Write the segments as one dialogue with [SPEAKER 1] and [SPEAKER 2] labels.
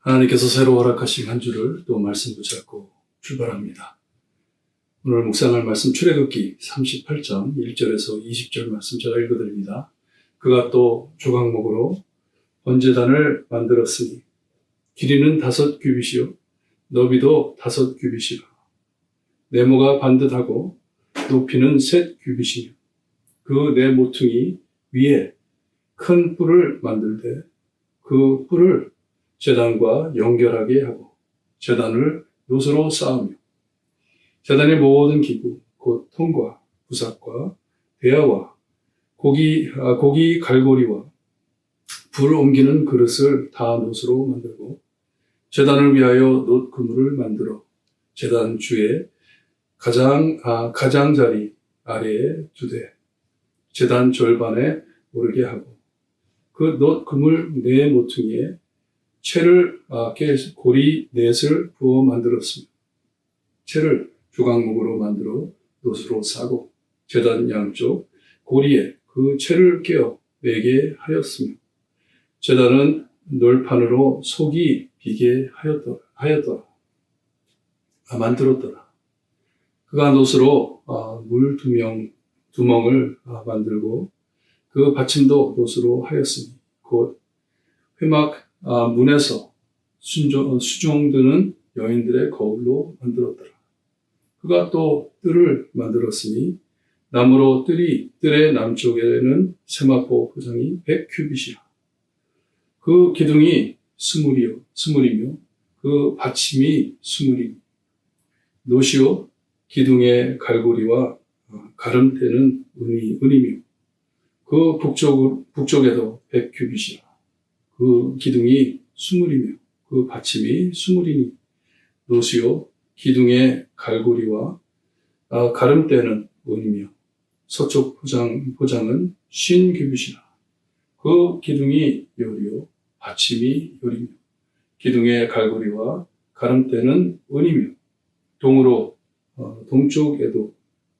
[SPEAKER 1] 하나님께서 새로 허락하신 한 주를 또 말씀 붙잡고 출발합니다. 오늘 묵상할 말씀 출애굽기 38장 1절에서 20절 말씀 제가 읽어드립니다. 그가 또 조각목으로 번제단을 만들었으니 길이는 5규빗이요 너비도 5규빗이라. 네모가 반듯하고 높이는 3규빗이며 그 네 모퉁이 위에 큰 뿔을 만들되 그 뿔을 제단과 연결하게 하고 제단을 놋으로 쌓으며 제단의 모든 기구 곧 통과, 부삭과 대야와 고기 갈고리와 불을 옮기는 그릇을 다 놋으로 만들고 제단을 위하여 놋 그물을 만들어 제단 주에 가장자리 아래에 두되 제단 절반에 오르게 하고 그 놋 그물 네 모퉁이에 채를 고리 넷을 부어 만들었으며 채를 조각목으로 만들어 놋으로 싸고 제단 양쪽 고리에 그 채를 끼어 매게 하였으며 제단은 널판으로 속이 비게 만들었더라. 그가 놋으로 물 두멍을 만들고 그 받침도 놋으로 하였으니 곧 회막 문에서 수종드는 여인들의 거울로 만들었더라. 그가 또 뜰을 만들었으니 나무로 뜰의 남쪽에는 세마포 포장이 100규빗이라. 그 기둥이 스물이며 그 받침이 20이며 놋이요 기둥의 갈고리와 가름대는 은이며 그 북쪽에도 100규빗이라. 그 기둥이 20이며 그 받침이 20이니 놋이요 기둥의 갈고리와 가름대는 은이며 서쪽 포장은 50규빗이라. 그 기둥이 열이요 받침이 열이며 기둥의 갈고리와 가름대는 은이며 동쪽에도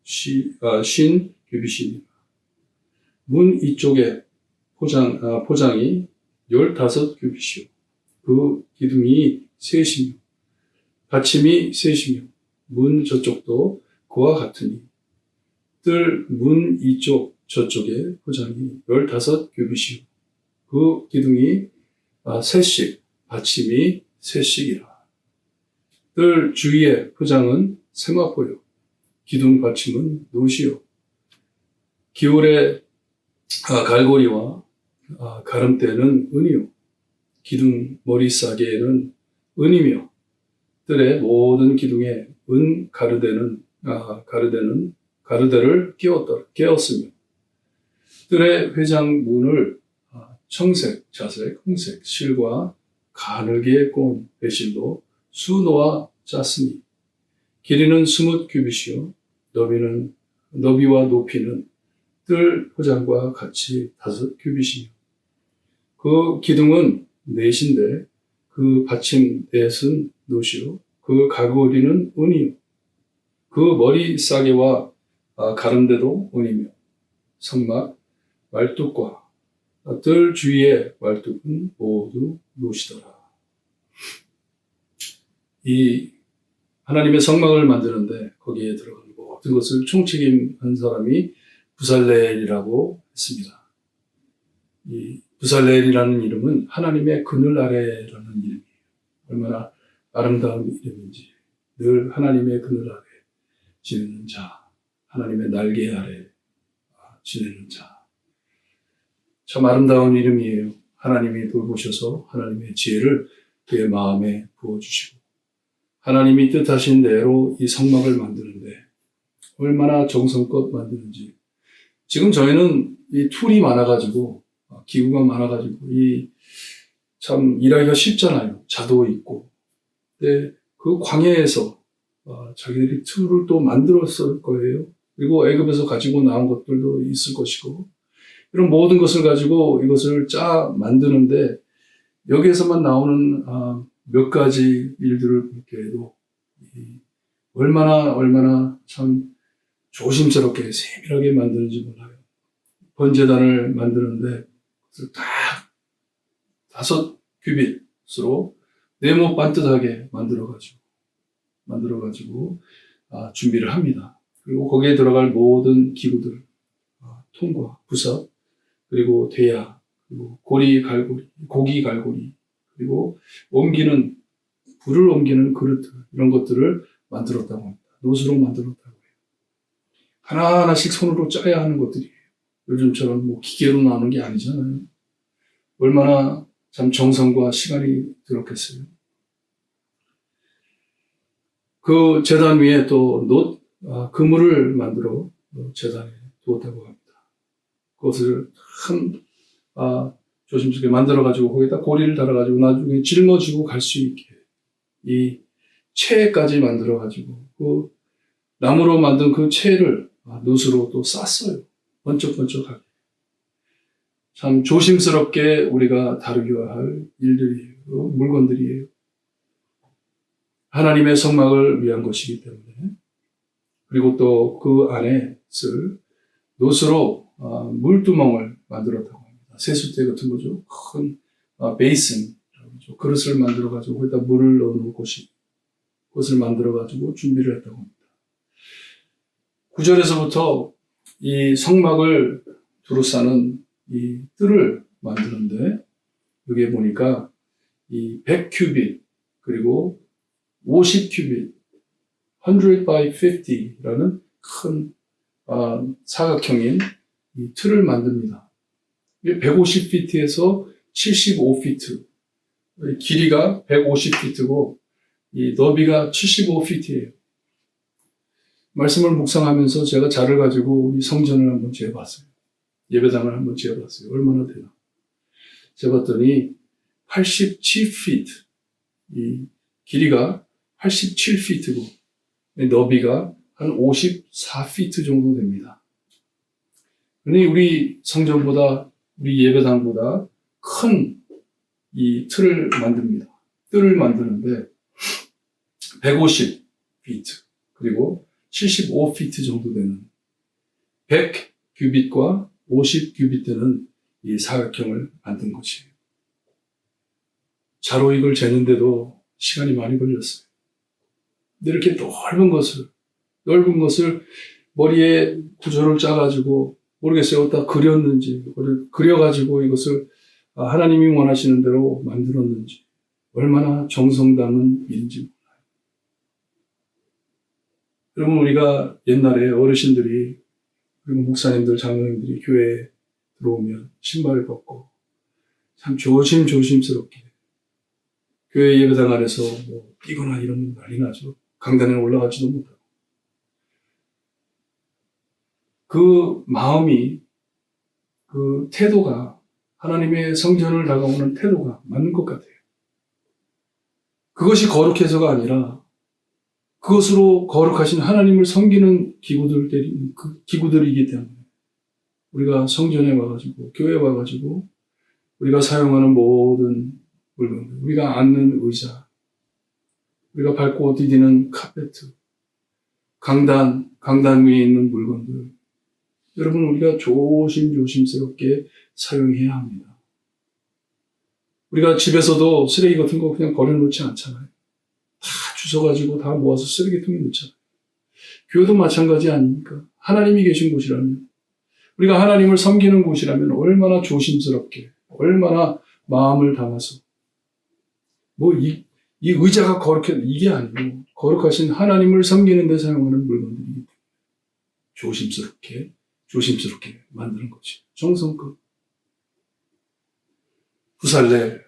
[SPEAKER 1] 50규빗이니 문 이쪽에 포장이 15규빗이요 그 기둥이 3이며 받침이 3이며 문 저쪽도 그와 같으니 뜰 문 이쪽 저쪽에 포장이 15규빗이요 그 기둥이 3씩 받침이 3씩이라. 뜰 주위의 포장은 세마포요 기둥 받침은 놋이요 기울의 갈고리와 가름대는 은이요 기둥 머리 싸개에는 은이며 뜰의 모든 기둥에 은 가르대를 끼웠으며 뜰의 회장문을 청색, 자색, 홍색 실과 가늘게 꼰 배실로 수놓아 짰으니 길이는 20규빗이요 너비와 높이는 뜰 포장과 같이 5규빗이며 그 기둥은 넷인데 그 받침 넷은 놋이요 그 갈고리는 은이요 그 머리 싸개와 가름대도 은이며 성막 말뚝과 뜰 주위의 말뚝은 모두 놋이더라. 이 하나님의 성막을 만드는데 거기에 들어가는 모든 것을 총책임한 사람이 부살렐이라고 했습니다. 이 부살렐이라는 이름은 하나님의 그늘 아래라는 이름이에요. 얼마나 아름다운 이름인지. 늘 하나님의 그늘 아래 지내는 자, 하나님의 날개 아래 지내는 자. 참 아름다운 이름이에요. 하나님이 돌보셔서 하나님의 지혜를 그의 마음에 부어주시고 하나님이 뜻하신 대로 이 성막을 만드는데 얼마나 정성껏 만드는지. 지금 저희는 이 툴이 많아가지고 기구가 많아가지고 참 일하기가 쉽잖아요. 자도 있고. 근데 그 광야에서 자기들이 툴을 또 만들었을 거예요. 그리고 애굽에서 가지고 나온 것들도 있을 것이고 이런 모든 것을 가지고 이것을 만드는데 여기에서만 나오는 몇 가지 일들을 볼 때에도 얼마나 참 조심스럽게 세밀하게 만드는지 몰라요. 번제단을 만드는데 그것을 다 5규빗으로 네모 반듯하게 만들어가지고 준비를 합니다. 그리고 거기에 들어갈 모든 기구들, 통과, 부석, 그리고 대야, 그리고 고기 갈고리, 그리고 불을 옮기는 그릇들, 이런 것들을 만들었다고 합니다. 노수로 만들었다고 해요. 하나하나씩 손으로 짜야 하는 것들이에요. 요즘처럼 기계로 나오는 게 아니잖아요. 얼마나 참 정성과 시간이 들었겠어요. 그 제단 위에 또 그물을 만들어 제단에 두었다고 합니다. 그것을 조심스럽게 만들어가지고 거기다 고리를 달아가지고 나중에 짊어지고 갈 수 있게 이 채까지 만들어가지고 그 나무로 만든 그 채를 놋으로 또 쌌어요. 번쩍번쩍하게. 참 조심스럽게 우리가 다루어야 할 일들이에요. 물건들이에요. 하나님의 성막을 위한 것이기 때문에. 그리고 또 그 안에 쓸 놋으로 물두멍을 만들었다고 합니다. 세숫대 같은 거죠. 큰 베이슨, 그릇을 만들어가지고 거기다 물을 넣는 그것을 만들어가지고 준비를 했다고 합니다. 9절에서부터 이 성막을 두루싸는 이 뜰을 만드는데 여기에 보니까 이 100큐빗 그리고 50큐빗 100 by 50라는 큰 사각형인 이 틀을 만듭니다. 150피트에서 75피트, 길이가 150피트고 이 너비가 75피트예요. 말씀을 묵상하면서 제가 자를 가지고 우리 성전을 한번 재봤어요. 예배당을 한번 재봤어요. 얼마나 되나. 재봤더니 87피트, 이 길이가 87피트고 너비가 한 54피트 정도 됩니다. 그러니 우리 성전보다, 우리 예배당보다 큰 이 뜰을 만드는데 150피트 그리고 75피트 정도 되는 100규빗과 50규빗 되는 이 사각형을 만든 것이에요. 자로 이걸 재는데도 시간이 많이 걸렸어요. 근데 이렇게 넓은 것을 머리에 구조를 짜가지고 모르겠어요. 어디다 그려가지고 이것을 하나님이 원하시는 대로 만들었는지 얼마나 정성 담은 일인지 몰라요. 여러분 우리가 옛날에 어르신들이 그리고 목사님들, 장로님들이 교회에 들어오면 신발을 벗고 참 조심스럽게 교회 예배당 안에서 뛰거나 이러면 난리 나죠. 강단에 올라가지도 못하고. 그 마음이, 그 태도가, 하나님의 성전을 다가오는 태도가 맞는 것 같아요. 그것이 거룩해서가 아니라 그것으로 거룩하신 하나님을 섬기는 기구들이기 때문에 우리가 성전에 와가지고, 교회에 와가지고 우리가 사용하는 모든 물건들, 우리가 앉는 의자, 우리가 밟고 디디는 카페트, 강단 위에 있는 물건들, 여러분 우리가 조심스럽게 사용해야 합니다. 우리가 집에서도 쓰레기 같은 거 그냥 버려놓지 않잖아요. 다 주워가지고 다 모아서 쓰레기통에 넣잖아요. 교회도 마찬가지 아닙니까? 하나님이 계신 곳이라면, 우리가 하나님을 섬기는 곳이라면 얼마나 조심스럽게, 얼마나 마음을 담아서 이 의자가 이게 아니고 거룩하신 하나님을 섬기는 데 사용하는 물건들이기 때문에 조심스럽게 만드는 거지. 정성껏. 부살렐,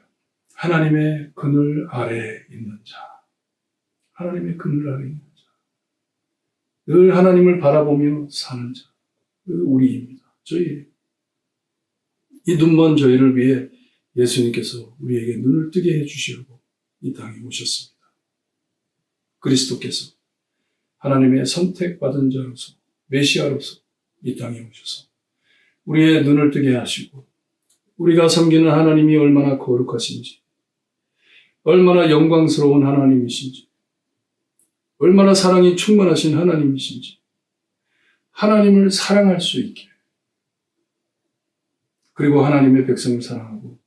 [SPEAKER 1] 하나님의 그늘 아래에 있는 자. 하나님의 그늘 아래에 있는 자. 늘 하나님을 바라보며 사는 자. 우리입니다. 저희예요. 이 눈먼 저희를 위해 예수님께서 우리에게 눈을 뜨게 해주시려고 이 땅에 오셨습니다. 그리스도께서 하나님의 선택받은 자로서, 메시아로서 이 땅에 오셔서 우리의 눈을 뜨게 하시고 우리가 섬기는 하나님이 얼마나 거룩하신지, 얼마나 영광스러운 하나님이신지, 얼마나 사랑이 충만하신 하나님이신지, 하나님을 사랑할 수 있게, 그리고 하나님의 백성을 사랑하고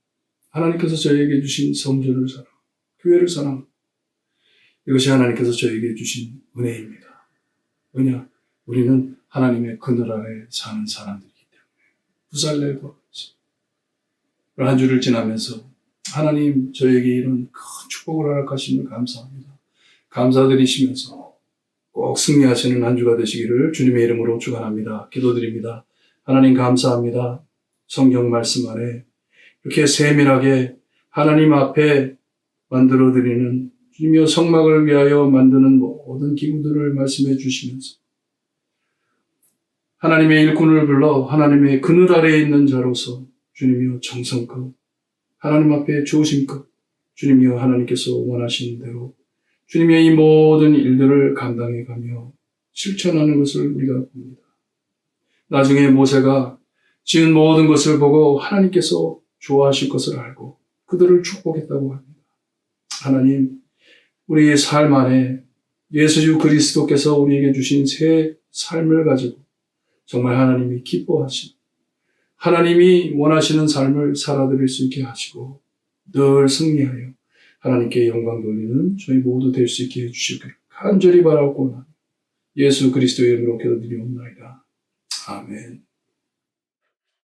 [SPEAKER 1] 하나님께서 저희에게 주신 성전을 사랑하고 교회를 사랑합니다. 이것이 하나님께서 저에게 주신 은혜입니다. 왜냐? 우리는 하나님의 그늘 아래 사는 사람들이기 때문에. 부살렐과 같이. 한 주를 지나면서 하나님 저에게 이런 큰 축복을 허락하심을 감사합니다. 감사드리시면서 꼭 승리하시는 한 주가 되시기를 주님의 이름으로 축원합니다. 기도드립니다. 하나님 감사합니다. 성경 말씀 안에 이렇게 세밀하게 하나님 앞에 만들어드리는 주님이여 성막을 위하여 만드는 모든 기구들을 말씀해 주시면서 하나님의 일꾼을 불러 하나님의 그늘 아래에 있는 자로서 주님이여 정성껏 하나님 앞에 조심껏 주님이여 하나님께서 원하시는 대로 주님의 이 모든 일들을 감당해 가며 실천하는 것을 우리가 봅니다. 나중에 모세가 지은 모든 것을 보고 하나님께서 좋아하실 것을 알고 그들을 축복했다고 합니다. 하나님, 우리의 삶 안에 예수 그리스도께서 우리에게 주신 새 삶을 가지고 정말 하나님이 기뻐하시고 하나님이 원하시는 삶을 살아드릴 수 있게 하시고 늘 승리하여 하나님께 영광 돌리는 저희 모두 될 수 있게 해주시기를 간절히 바라옵고 예수 그리스도의 이름으로 기도드리옵나이다. 아멘.